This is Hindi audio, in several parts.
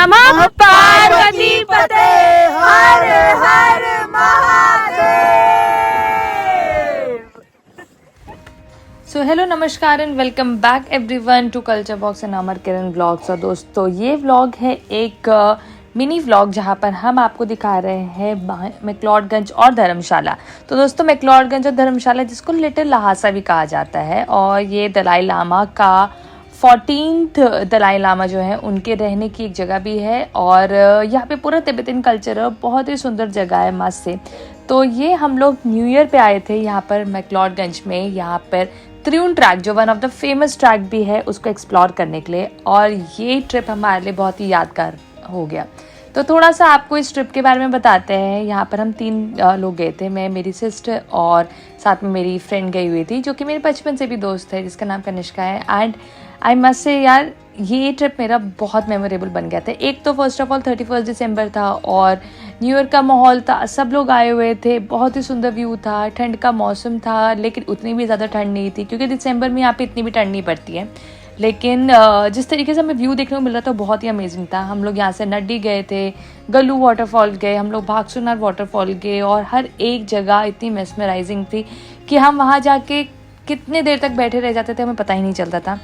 नमः पार्वती पते हर हर महादेव। सो हेलो नमस्कार and welcome back everyone to culture box and Amar Kiran vlogs. और दोस्तों ये व्लॉग है एक मिनी व्लॉग जहाँ पर हम आपको दिखा रहे हैं मैक्लोडगंज और धर्मशाला। तो दोस्तों मैक्लोडगंज और धर्मशाला जिसको लिटिल लहासा भी कहा जाता है, और ये दलाई लामा का 14th दलाई लामा जो है उनके रहने की एक जगह भी है। और यहाँ पे पूरा तिब्बतन कल्चर है, बहुत ही सुंदर जगह है, मस्त से। तो ये हम लोग न्यू ईयर पे आए थे यहाँ पर मैक्लोडगंज में, यहाँ पर त्रिउन ट्रैक जो one of the famous track भी है उसको एक्सप्लोर करने के लिए। और ये ट्रिप हमारे लिए बहुत ही यादगार हो गया। तो थोड़ा सा आपको इस ट्रिप के बारे में बताते हैं। यहाँ पर हम 3 लोग गए थे, मैं, मेरी सिस्टर और साथ में मेरी फ्रेंड गई हुई थी जो कि मेरे बचपन से भी दोस्त है, जिसका नाम कनिष्का है। एंड आई मस्ट से यार ये ट्रिप मेरा बहुत मेमोरेबल बन गया था। एक तो फर्स्ट ऑफ ऑल 31 दिसंबर था और न्यू ईयर का माहौल था, सब लोग आए हुए थे, बहुत ही सुंदर व्यू था, ठंड का मौसम था, लेकिन उतनी भी ज़्यादा ठंड नहीं थी क्योंकि दिसंबर में यहाँ पे इतनी भी ठंड नहीं पड़ती है। लेकिन जिस तरीके से हमें व्यू देखने को मिल रहा था बहुत ही अमेजिंग था। हम लोग यहाँ से नड्डी गए थे, गल्लू वाटरफॉल गए, हम लोग भागसुनार वाटरफॉल गए, और हर एक जगह इतनी मेस्मराइजिंग थी कि हम वहाँ जाके कितने देर तक बैठे रह जाते थे हमें पता ही नहीं चलता था।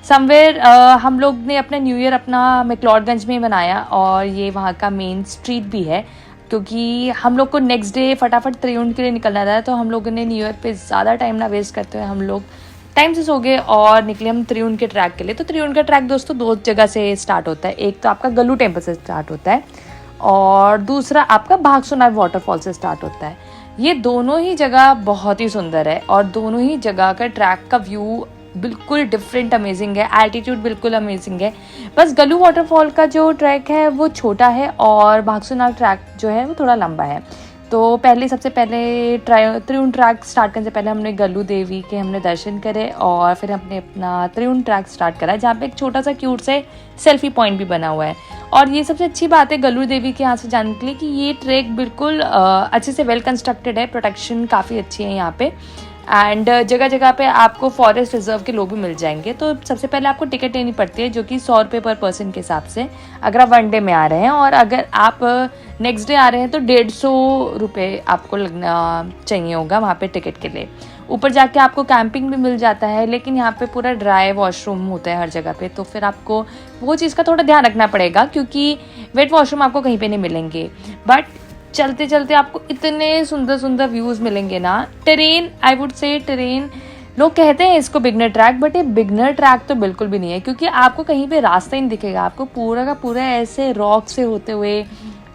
समवेयर हम लोग ने अपना न्यू ईयर अपना मैक्लोडगंज में मनाया, और ये वहाँ का मेन स्ट्रीट भी है क्योंकि हम लोग को नेक्स्ट डे फटाफट त्रिउंड के लिए निकलना था। तो हम लोगों ने न्यू ईयर पे ज़्यादा टाइम ना वेस्ट करते हुए हम लोग टाइम से सो गए और निकले हम त्रिउंड के ट्रैक के लिए। तो त्रिउंड का ट्रैक दोस्तों 2 जगह से स्टार्ट होता है, एक तो आपका गल्लू टेम्पल से स्टार्ट होता है और दूसरा आपका भागसुनार वाटरफॉल से स्टार्ट होता है। ये दोनों ही जगह बहुत ही सुंदर है और दोनों ही जगह का ट्रैक का व्यू बिल्कुल डिफरेंट अमेजिंग है, एल्टीट्यूड बिल्कुल अमेजिंग है। बस गल्लू वाटरफॉल का जो ट्रैक है वो छोटा है और भागसुनार ट्रैक जो है वो थोड़ा लंबा है। तो सबसे पहले त्रिउन ट्रैक स्टार्ट करने से पहले हमने गल्लू देवी के हमने दर्शन करे और फिर हमने अपना त्रिउन ट्रैक स्टार्ट करा, जहाँ पे एक छोटा सा क्यूट से सेल्फी पॉइंट भी बना हुआ है। और ये सबसे अच्छी बात है गल्लू देवी के यहाँ से जाने के लिए कि ये ट्रैक बिल्कुल अच्छे से वेल कंस्ट्रक्टेड है, प्रोटेक्शन काफ़ी अच्छी है यहाँ पे। एंड जगह जगह पे आपको फॉरेस्ट रिजर्व के लोग भी मिल जाएंगे। तो सबसे पहले आपको टिकट लेनी पड़ती है जो कि 100 रुपये पर पर्सन के हिसाब से, अगर आप 1 डे में आ रहे हैं, और अगर आप नेक्स्ट डे आ रहे हैं तो 150 रुपये आपको लगना चाहिए होगा वहाँ पे टिकट के लिए। ऊपर जाके आपको कैंपिंग भी मिल जाता है, लेकिन यहाँ पे पूरा ड्राई वॉशरूम होता है हर जगह पे, तो फिर आपको वो चीज़ का थोड़ा ध्यान रखना पड़ेगा क्योंकि वेट वॉशरूम आपको कहीं पे नहीं मिलेंगे। बट चलते चलते आपको इतने सुंदर सुंदर व्यूज़ मिलेंगे ना। Terrain, I would say terrain, लोग कहते हैं इसको बिगनर ट्रैक, बट ये बिगनर ट्रैक तो बिल्कुल भी नहीं है क्योंकि आपको कहीं पे रास्ता ही नहीं दिखेगा। आपको पूरा का पूरा ऐसे रॉक से होते हुए,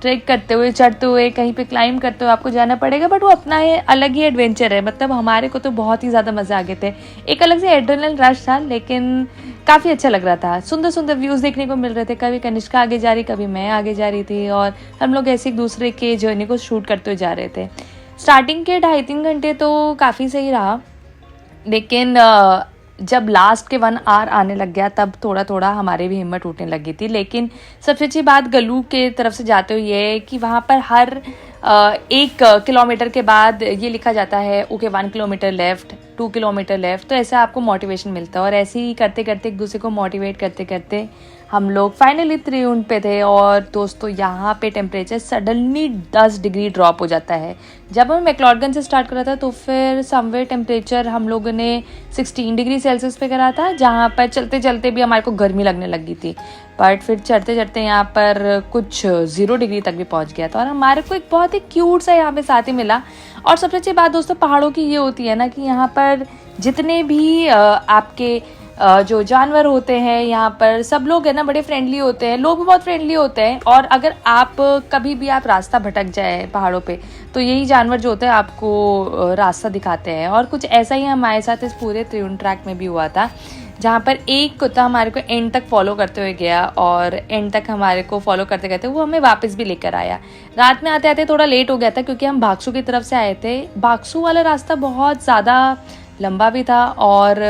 ट्रेक करते हुए, चढ़ते हुए, कहीं पे क्लाइंब करते हुए आपको जाना पड़ेगा। बट वो अपना ये अलग ही एडवेंचर है। मतलब हमारे को तो बहुत ही ज़्यादा मज़े आ गए थे, एक अलग से एड्रेनलिन रश था, लेकिन काफ़ी अच्छा लग रहा था। सुंदर सुंदर व्यूज़ देखने को मिल रहे थे, कभी कनिष्का आगे जा रही, कभी मैं आगे जा रही थी, और हम लोग ऐसे एक दूसरे के जर्नी को शूट करते हुए जा रहे थे। स्टार्टिंग के 2.5-3 घंटे तो काफ़ी सही रहा, लेकिन जब लास्ट के 1 आवर आने लग गया तब थोड़ा थोड़ा हमारे भी हिम्मत टूटने लगी थी। लेकिन सबसे अच्छी बात गल्लू के तरफ से जाते हुए ये है कि वहाँ पर हर 1 किलोमीटर के बाद ये लिखा जाता है okay 1 kilometre left, 2 kilometre left. तो ऐसे आपको मोटिवेशन मिलता है, और ऐसे ही करते करते एक दूसरे को मोटिवेट करते करते हम लोग फाइनली त्रिउंड पे थे। और दोस्तों यहाँ पे टेम्परेचर सडनली 10 डिग्री ड्रॉप हो जाता है। जब हम मैक्लोडगंज से स्टार्ट करा था तो फिर समवेयर टेम्परेचर हम लोगों ने 16 डिग्री सेल्सियस पे करा था, जहाँ पर चलते चलते भी हमारे को गर्मी लगने लगी थी। बट फिर चढ़ते चढ़ते यहाँ पर कुछ 0 डिग्री तक भी पहुँच गया था, और हमारे को एक बहुत ही क्यूट सा यहाँ पे साथी मिला। और सबसे अच्छी बात दोस्तों पहाड़ों की ये होती है ना कि यहाँ पर जितने भी आपके जो जानवर होते हैं यहाँ पर सब लोग है ना बड़े फ्रेंडली होते हैं, लोग भी बहुत फ्रेंडली होते हैं। और अगर आप कभी भी आप रास्ता भटक जाए पहाड़ों पे तो यही जानवर जो होते हैं आपको रास्ता दिखाते हैं। और कुछ ऐसा ही हमारे साथ इस पूरे त्रिउंड ट्रैक में भी हुआ था, जहाँ पर एक कुत्ता हमारे को एंड तक फॉलो करते हुए गया, और एंड तक हमारे को फॉलो करते करते वो हमें वापस भी लेकर आया। रात में आते आते थोड़ा लेट हो गया था क्योंकि हम भागसू की तरफ से आए थे। भागसू वाला रास्ता बहुत ज़्यादा लंबा भी था और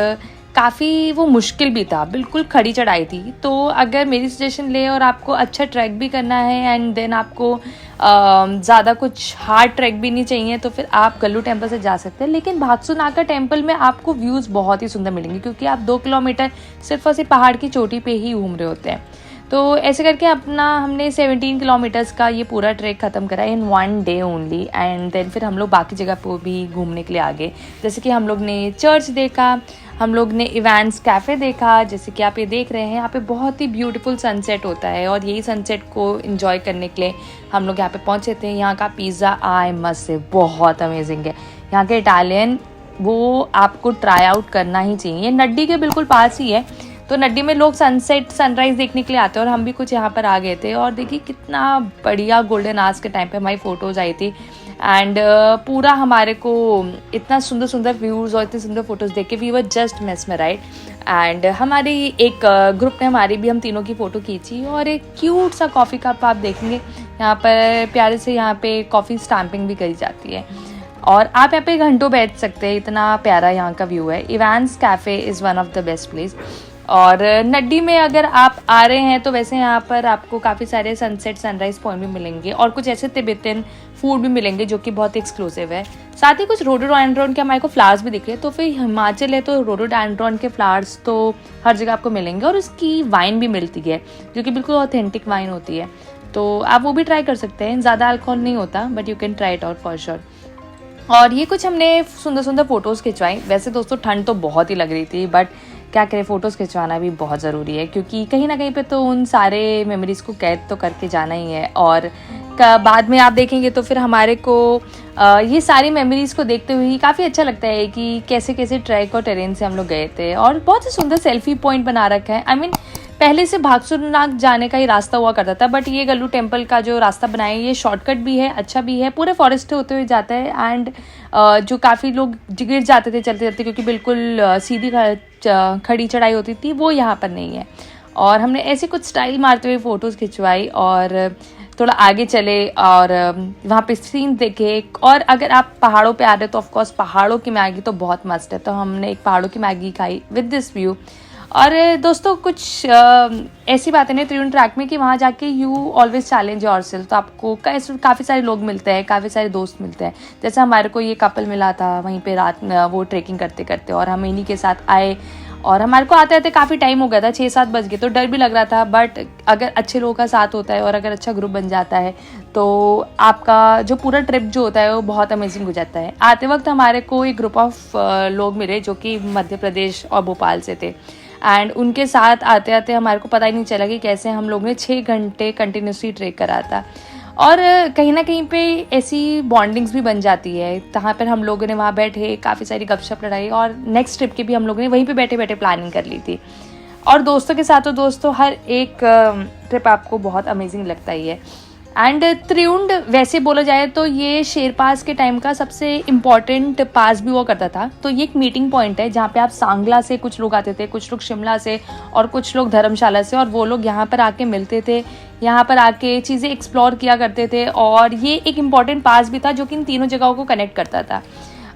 काफ़ी वो मुश्किल भी था, बिल्कुल खड़ी चढ़ाई थी। तो अगर मेरी सजेशन ले और आपको अच्छा ट्रैक भी करना है एंड देन आपको ज़्यादा कुछ हार्ड ट्रैक भी नहीं चाहिए तो फिर आप गल्लू टेम्पल से जा सकते हैं। लेकिन भागसू नाका टेम्पल में आपको व्यूज़ बहुत ही सुंदर मिलेंगे क्योंकि आप 2 किलोमीटर सिर्फ और सिर्फ पहाड़ की चोटी पे ही घूम रहे होते हैं। तो ऐसे करके अपना हमने 17 किलोमीटर्स का ये पूरा ट्रैक ख़त्म करा इन 1 डे ओनली। एंड देन फिर हम लोग बाकी जगह पर भी घूमने के लिए आ गए। जैसे कि हम लोग ने चर्च देखा, हम लोग ने इवेंट्स कैफ़े देखा, जैसे कि आप ये देख रहे हैं यहाँ पे बहुत ही ब्यूटीफुल सनसेट होता है और यही सनसेट को एंजॉय करने के लिए हम लोग यहाँ पे पहुँचे थे। यहाँ का पिज़्ज़ा आई मस्ट से बहुत अमेजिंग है। यहाँ के इटालियन वो आपको ट्राई आउट करना ही चाहिए। नड्डी के बिल्कुल पास ही है, तो नड्डी में लोग सनसेट सनराइज़ देखने के लिए आते हैं और हम भी कुछ यहाँ पर आ गए थे। और देखिए कितना बढ़िया गोल्डन आवर्स के टाइम पे हमारी फ़ोटोज़ आई थी। एंड पूरा हमारे को इतना सुंदर सुंदर व्यूज़ और इतने सुंदर फोटोज़ देख के we were just mesmerised. And हमारी एक ग्रुप ने हमारी भी हम तीनों की फ़ोटो खींची और एक क्यूट सा कॉफ़ी कप आप देखेंगे यहाँ पर प्यारे से यहाँ पे कॉफ़ी स्टैम्पिंग भी करी जाती है और आप यहाँ पे घंटों बैठ सकते हैं, इतना प्यारा यहाँ का व्यू है। Events cafe is one of the best place. और नड्डी में अगर आप आ रहे हैं तो वैसे यहाँ पर आपको काफ़ी सारे सनसेट सनराइज़ पॉइंट भी मिलेंगे और कुछ ऐसे तिब्बतन फूड भी मिलेंगे जो कि बहुत एक्सक्लूसिव है। साथ ही कुछ रोडोडेंड्रॉन के हमारे को फ्लावर्स भी दिख रहे हैं। तो फिर हिमाचल है तो रोडोडेंड्रॉन के फ्लावर्स तो हर जगह आपको मिलेंगे और उसकी वाइन भी मिलती है जो कि बिल्कुल ऑथेंटिक वाइन होती है, तो आप वो भी ट्राई कर सकते हैं। ज़्यादा अल्कोहल नहीं होता but you can try it out for sure. और ये कुछ हमने सुंदर सुंदर फ़ोटोज़ खिंचवाई। वैसे दोस्तों ठंड तो बहुत ही लग रही थी बट क्या करें, फ़ोटोज़ खिंचवाना भी बहुत ज़रूरी है क्योंकि कहीं ना कहीं पे तो उन सारे मेमोरीज़ को कैद तो करके जाना ही है। और बाद में आप देखेंगे तो फिर हमारे को ये सारी मेमोरीज़ को देखते हुए ही काफ़ी अच्छा लगता है कि कैसे कैसे ट्रैक और टेरेन से हम लोग गए थे और बहुत ही सुंदर सेल्फी पॉइंट बना रखा है। आई मीन पहले से भागसुरनाग जाने का ही रास्ता हुआ करता था बट ये गल्लू टेम्पल का जो रास्ता बनाया है ये शॉर्टकट भी है, अच्छा भी है, पूरे फॉरेस्ट होते हुए जाता है। एंड जो काफ़ी लोग गिर जाते थे चलते चलते क्योंकि बिल्कुल सीधी खड़ी चढ़ाई होती थी, वो यहाँ पर नहीं है। और हमने ऐसे कुछ स्टाइल मारते हुए फ़ोटोज़ खिंचवाई और थोड़ा आगे चले और वहाँ पे सीन देखे। और अगर आप पहाड़ों पे आ रहे हो तो ऑफकोर्स पहाड़ों की मैगी तो बहुत मस्त है, तो हमने एक पहाड़ों की मैगी खाई विद दिस व्यू। और दोस्तों कुछ ऐसी बातें नहीं त्रिउंड ट्रैक में कि वहाँ जाके यू ऑलवेज चैलेंज योरसेल्फ, तो आपको काफ़ी सारे लोग मिलते हैं, काफ़ी सारे दोस्त मिलते हैं। जैसे हमारे को ये कपल मिला था वहीं पे रात में वो ट्रेकिंग करते करते और हम इन्हीं के साथ आए और हमारे को आते आते काफ़ी टाइम हो गया था, 6-7 बज गए, तो डर भी लग रहा था। बट अगर अच्छे लोगों का साथ होता है और अगर अच्छा ग्रुप बन जाता है तो आपका जो पूरा ट्रिप जो होता है वो बहुत अमेजिंग हो जाता है। आते वक्त हमारे को एक ग्रुप ऑफ लोग मिले जो कि मध्य प्रदेश और भोपाल से थे। एंड उनके साथ आते आते हमारे को पता ही नहीं चला कि कैसे हम लोग ने 6 घंटे कंटिन्यूसली ट्रेक करा था। और कहीं ना कहीं पे ऐसी बॉन्डिंग्स भी बन जाती है। जहाँ पर हम लोगों ने वहाँ बैठे काफ़ी सारी गपशप लड़ाई और नेक्स्ट ट्रिप की भी हम लोगों ने वहीं पे बैठे बैठे प्लानिंग कर ली थी। और दोस्तों के साथ तो दोस्तों हर एक ट्रिप आपको बहुत अमेजिंग लगता ही है। एंड त्रिउंड वैसे बोला जाए तो ये शेरपास के टाइम का सबसे इम्पॉर्टेंट पास भी हुआ करता था। तो ये एक मीटिंग पॉइंट है जहाँ पे आप सांगला से कुछ लोग आते थे, कुछ लोग शिमला से और कुछ लोग धर्मशाला से, और वो लोग यहाँ पर आके मिलते थे, यहाँ पर आके चीज़ें एक्सप्लोर किया करते थे। और ये एक इम्पॉर्टेंट पास भी था जो कि इन तीनों जगहों को कनेक्ट करता था।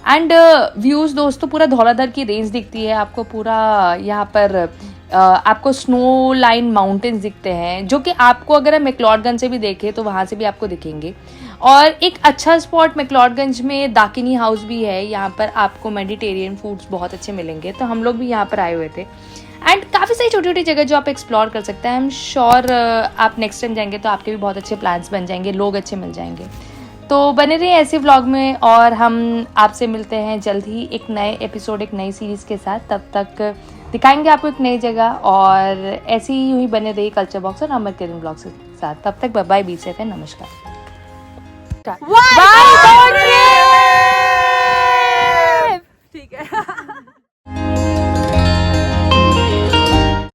एंड व्यूज़ दोस्तों पूरा धौलाधर की रेंज दिखती है आपको, पूरा यहाँ पर आपको स्नो लाइन माउंटेन्स दिखते हैं जो कि आपको अगर आप मैक्लोडगंज से भी देखें तो वहाँ से भी आपको दिखेंगे। और एक अच्छा स्पॉट मैक्लोडगंज में दाकिनी हाउस भी है, यहाँ पर आपको मेडिटेरियन फूड्स बहुत अच्छे मिलेंगे, तो हम लोग भी यहाँ पर आए हुए थे। एंड काफ़ी सारी छोटी छोटी जगह जो आप एक्सप्लोर कर सकते हैं। आई एम श्योर आप नेक्स्ट टाइम जाएंगे तो आपके भी बहुत अच्छे प्लान्स बन जाएंगे, लोग अच्छे मिल जाएंगे। तो बने रहिए ऐसे व्लॉग में और हम आपसे मिलते हैं जल्द ही एक नए एपिसोड, एक नई सीरीज़ के साथ। तब तक दिखाएंगे आपको एक नई जगह और ऐसे ही यूँ ही बने रहिए कल्चर बॉक्स और अमर किरण ब्लॉग्स के साथ। तब तक बाय बाय, बी सेफ है, नमस्कार। One,